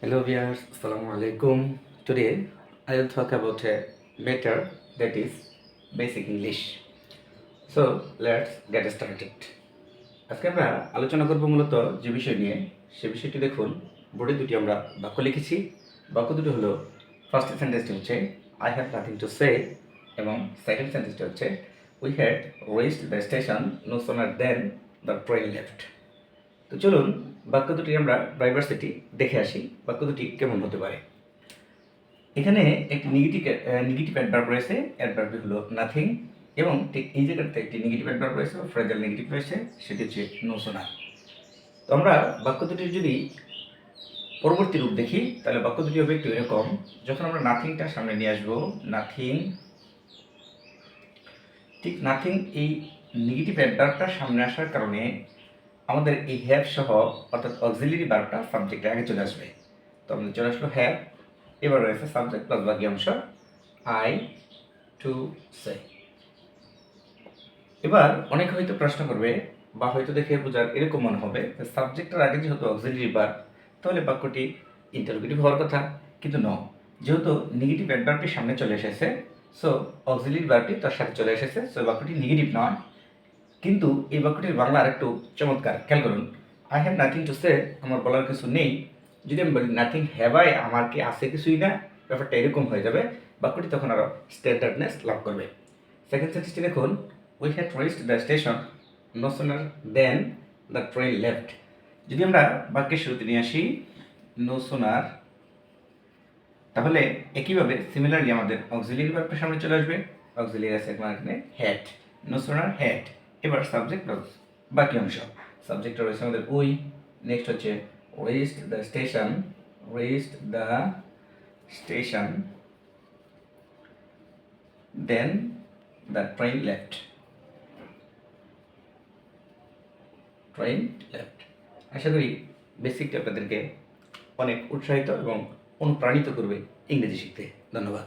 Hello viewers, Assalamu alaikum. Today I will talk about a matter that is basic English. So let's get started. আজকে আমরা আলোচনা করব মূলত যে বিষয় নিয়ে সে বিষয়টি দেখুন বোর্ডে দুটি আমরা বাক্য লিখেছি। বাক্য দুটি হলো ফার্স্ট সেন্টেন্সটি হচ্ছে I have nothing to say এবং সেকেন্ড সেন্টেন্সটি হচ্ছে We had reached the station no sooner than the train left. তো চলুন বাক্য দুটি আমরা ডাইভার্সিটি দেখে আসি বাক্য দুটি কেমন হতে পারে। এখানে একটি নেগেটিভ অ্যাডভার্ব রয়েছে, অ্যাডভার্বটি হলো নাথিং এবং ঠিক এই জায়গাতে একটি নেগেটিভ অ্যাডভার্ব রয়েছে, ফ্রেজাল নেগেটিভ রয়েছে, সেটি হচ্ছে নো সোনার। তো আমরা বাক্য দুটির যদি পরবর্তী রূপ দেখি তাহলে বাক্য দুটি হবে একটু এরকম। যখন আমরা নাথিংটা সামনে নিয়ে আসবো, নাথিং, ঠিক নাথিং এই নেগেটিভ অ্যাডভার্বটা সামনে আসার কারণে আমাদের এই হ্যাভ সহ অর্থাৎ অক্সিলারি ভার্বটা সাবজেক্টের আগে চলে আসবে। তো আমাদের চলে আসলো হ্যাভ, এবার রয়েছে সাবজেক্ট প্লাস বাকি অংশ আই টু সে। এবার অনেকে হয়তো প্রশ্ন করবে বা হয়তো দেখে বোঝার এরকম মনে হবে যে সাবজেক্টের আগে যেহেতু অক্সিলারি ভার্ব তাহলে বাক্যটি ইন্টারোগেটিভ হওয়ার কথা, কিন্তু ন, যেহেতু নেগেটিভ অ্যাডভার্বটি সামনে চলে এসেছে সো অক্সিলারি ভার্বটি তার সাথে চলে এসেছে, সো বাক্যটি নেগেটিভ নয়। কিন্তু এই বাক্যটির বাংলা আরেকটু চমৎকার, খেয়াল করুন। I have nothing to say, আমার বলার কিছু নেই। যদি আমি বলি নাথিং হ্যাভ আই, আমার কি আছে কিছুই না, ব্যাপারটা এরকম হয়ে যাবে, বাক্যটি তখন আরও স্ট্যান্ডার্ডনেস লাভ করবে। সেকেন্ড সেন্টেন্সটি দেখুন, we had reached the station no sooner than the train left. যদি আমরা বাক্যের শুরুতে নিয়ে আসি নো সুনার, তাহলে একইভাবে সিমিলারলি আমাদের অক্সিলারি ভার্বটা সামনে চলে আসবে, অক্সিলারি আছে মানে হ্যাড, নো সুনার হ্যাড। এবার সাবজেক্ট প্লাস বাকি অংশ, সাবজেক্টটা রয়েছে আমাদের উই, নেক্সট হচ্ছে reached the station, reached the station, then the train left, train left. আশা করি বেসিকটা আপনাদেরকে অনেক উৎসাহিত এবং অনুপ্রাণিত করবে ইংরেজি শিখতে। ধন্যবাদ।